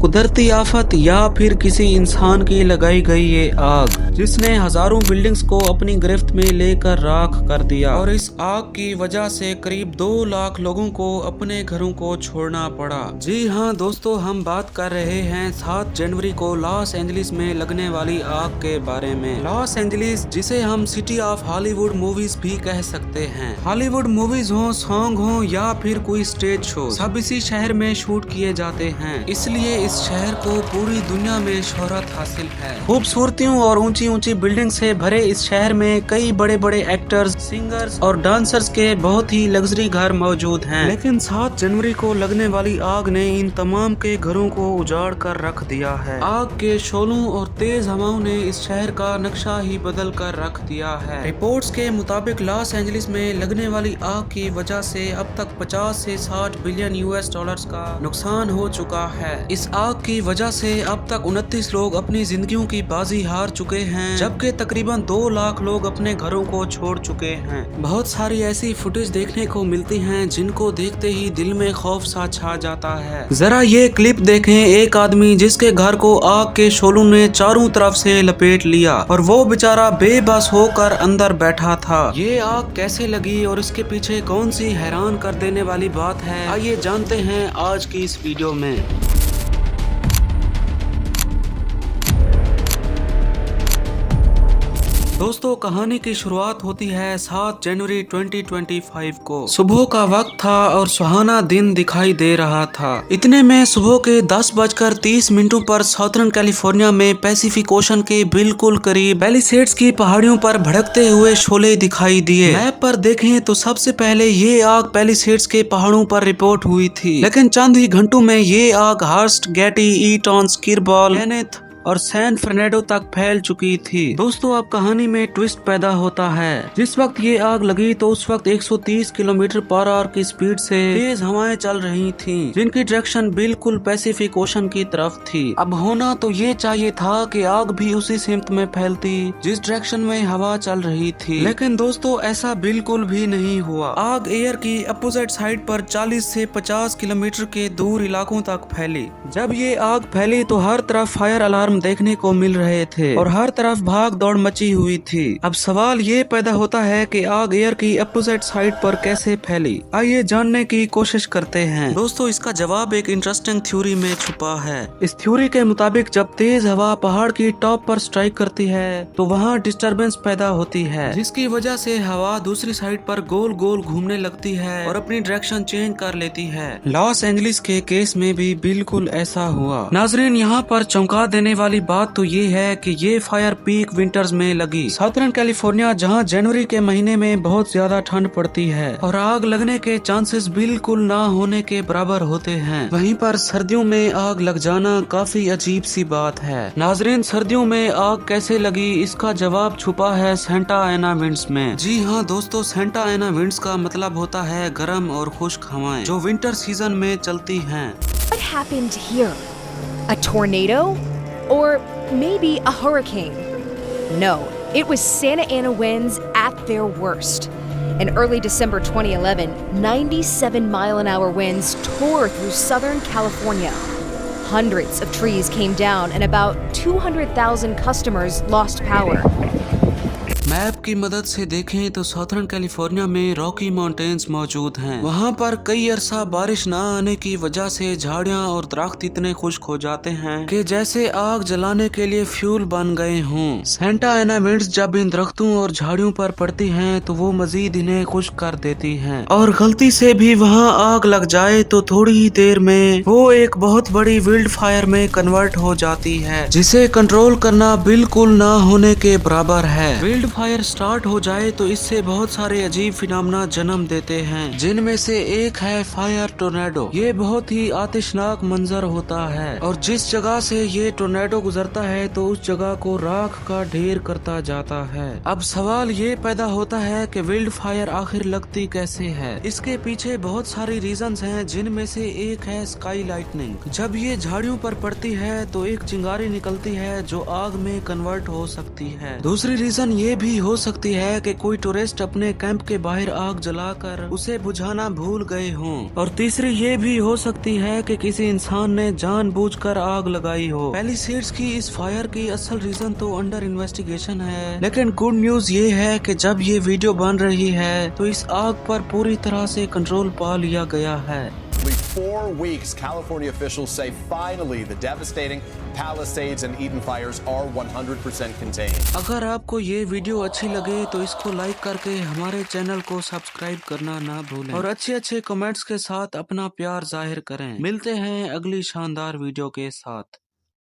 कुदरती आफत या फिर किसी इंसान की लगाई गई ये आग जिसने हजारों बिल्डिंग्स को अपनी गिरफ्त में लेकर राख कर दिया और इस आग की वजह से करीब 2 लाख लोगों को अपने घरों को छोड़ना पड़ा। जी हाँ दोस्तों, हम बात कर रहे हैं 7 जनवरी को लॉस एंजलिस में लगने वाली आग के बारे में। लॉस एंजलिस जिसे हम सिटी ऑफ हॉलीवुड मूवीज भी कह सकते हैं। हॉलीवुड मूवीज हो, सॉन्ग हो या फिर कोई स्टेज शो, सब इसी शहर में शूट किए जाते हैं, इसलिए इस शहर को पूरी दुनिया में शोहरत हासिल है। खूबसूरतियों और ऊंची ऊंची बिल्डिंग से भरे इस शहर में कई बड़े बड़े एक्टर्स, सिंगर्स और डांसर्स के बहुत ही लग्जरी घर मौजूद हैं। लेकिन 7 जनवरी को लगने वाली आग ने इन तमाम के घरों को उजाड़ कर रख दिया है। आग के शोलों और तेज हवाओं ने इस शहर का नक्शा ही बदल कर रख दिया है। रिपोर्ट्स के मुताबिक लॉस एंजलिस में लगने वाली आग की वजह से अब तक 50 से 60 बिलियन यूएस डॉलर्स का नुकसान हो चुका है। इस आग की वजह से अब तक 29 लोग अपनी जिंदगियों की बाजी हार चुके हैं, जबकि तकरीबन 2 लाख लोग अपने घरों को छोड़ चुके हैं। बहुत सारी ऐसी फुटेज देखने को मिलती हैं जिनको देखते ही दिल में खौफ सा छा जाता है। जरा ये क्लिप देखें, एक आदमी जिसके घर को आग के शोलों ने चारों तरफ से लपेट लिया और वो बेचारा बेबस होकर अंदर बैठा था। ये आग कैसे लगी और इसके पीछे कौन सी हैरान कर देने वाली बात है, आइए जानते हैं आज की इस वीडियो में। दोस्तों, कहानी की शुरुआत होती है 7 जनवरी 2025 को। सुबह का वक्त था और सुहाना दिन दिखाई दे रहा था। इतने में सुबह के 10:30 पर साउथर्न कैलिफोर्निया में पैसिफिक ओशन के बिल्कुल करीब पैलिसेड्स की पहाड़ियों पर भड़कते हुए शोले दिखाई दिए। मैप पर देखें तो सबसे पहले ये आग पैलिसेड्स के पहाड़ों पर रिपोर्ट हुई थी, लेकिन चंद ही घंटों में ये आग हर्स्ट, गेटी, ईटॉन, किरबॉल, केनेथ और सैन फर्नांडो तक फैल चुकी थी। दोस्तों, अब कहानी में ट्विस्ट पैदा होता है। जिस वक्त ये आग लगी तो उस वक्त 130 किलोमीटर पर आवर की स्पीड से तेज हवाएं चल रही थीं, जिनकी डायरेक्शन बिल्कुल पैसिफिक ओशन की तरफ थी। अब होना तो ये चाहिए था कि आग भी उसी सिमत में फैलती जिस डायरेक्शन में हवा चल रही थी, लेकिन दोस्तों ऐसा बिल्कुल भी नहीं हुआ। आग एयर की अपोजिट साइड पर 40 से 50 किलोमीटर के दूर इलाकों तक फैली। जब ये आग फैली तो हर तरफ फायर अलार्म देखने को मिल रहे थे और हर तरफ भाग दौड़ मची हुई थी। अब सवाल ये पैदा होता है कि आग एयर की अपोजिट साइड पर कैसे फैली। आइए जानने की कोशिश करते हैं। दोस्तों, इसका जवाब एक इंटरेस्टिंग थ्योरी में छुपा है। इस थ्योरी के मुताबिक जब तेज हवा पहाड़ की टॉप पर स्ट्राइक करती है तो वहाँ डिस्टरबेंस पैदा होती है, जिसकी वजह से हवा दूसरी साइड पर गोल गोल घूमने लगती है और अपनी डायरेक्शन चेंज कर लेती है। लॉस एंजलिस के केस में भी बिल्कुल ऐसा हुआ। नाजरीन, यहाँ पर चौंका देने वाली बात तो ये है कि ये फायर पीक विंटर्स में लगी। साउथर्न कैलिफोर्निया जहां जनवरी के महीने में बहुत ज्यादा ठंड पड़ती है और आग लगने के चांसेस बिल्कुल ना होने के बराबर होते हैं, वहीं पर सर्दियों में आग लग जाना काफी अजीब सी बात है। नाजरीन, सर्दियों में आग कैसे लगी, इसका जवाब छुपा है सेंटा एना विंड्स में। जी हाँ दोस्तों, सेंटा एना विंड्स का मतलब होता है गर्म और खुश्क हवाएं जो विंटर सीजन में चलती हैं। What happened here? A tornado? Or maybe a hurricane? No, it was Santa Ana winds at their worst. In early December 2011, 97-mile-an-hour winds tore through Southern California. Hundreds of trees came down and about 200,000 customers lost power. Map की मदद से देखें तो southern California में Rocky mountains मौजूद हैं। वहाँ पर कई अरसा बारिश न आने की वजह से झाड़ियाँ और दरख्त इतने खुश्क हो जाते हैं कि जैसे आग जलाने के लिए फ्यूल बन गए हों। सेंटा एना विंड्स जब इन दरख्तों और झाड़ियों पर पड़ती हैं तो वो मजीद इन्हें खुश्क कर देती हैं और गलती से भी वहाँ आग लग जाए तो थोड़ी ही देर में वो एक बहुत बड़ी विल्ड फायर में कन्वर्ट हो जाती है, जिसे कंट्रोल करना बिल्कुल न होने के बराबर है। विल्ड फायर स्टार्ट हो जाए तो इससे बहुत सारे अजीब फिनोमेना जन्म देते हैं, जिनमें से एक है फायर टोर्नेडो। ये बहुत ही आतिशनाक मंजर होता है और जिस जगह से ये टोर्नेडो गुजरता है तो उस जगह को राख का ढेर करता जाता है। अब सवाल ये पैदा होता है कि विल्ड फायर आखिर लगती कैसे है। इसके पीछे बहुत सारी रीजंस हैं, जिनमें से एक है स्काई लाइटनिंग। जब ये झाड़ियों पर पड़ती है तो एक चिंगारी निकलती है जो आग में कन्वर्ट हो सकती है। दूसरी रीजन ये भी भी हो सकती है कि कोई टूरिस्ट अपने कैंप के बाहर आग जलाकर उसे बुझाना भूल गए हों। और तीसरी ये भी हो सकती है कि किसी इंसान ने जानबूझकर आग लगाई हो। पैलिसेड्स की इस फायर की असल रीजन तो अंडर इन्वेस्टिगेशन है, लेकिन गुड न्यूज ये है कि जब ये वीडियो बन रही है तो इस आग पर पूरी तरह से कंट्रोल पा लिया गया है। 4 weeks, California officials say finally the devastating Palisades and Eden fires are 100% contained. अगर आपको ये वीडियो अच्छी लगे तो इसको लाइक करके हमारे चैनल को सब्सक्राइब करना ना भूलें और अच्छे कमेंट्स के साथ अपना प्यार जाहिर करें। मिलते हैं अगली शानदार वीडियो के साथ।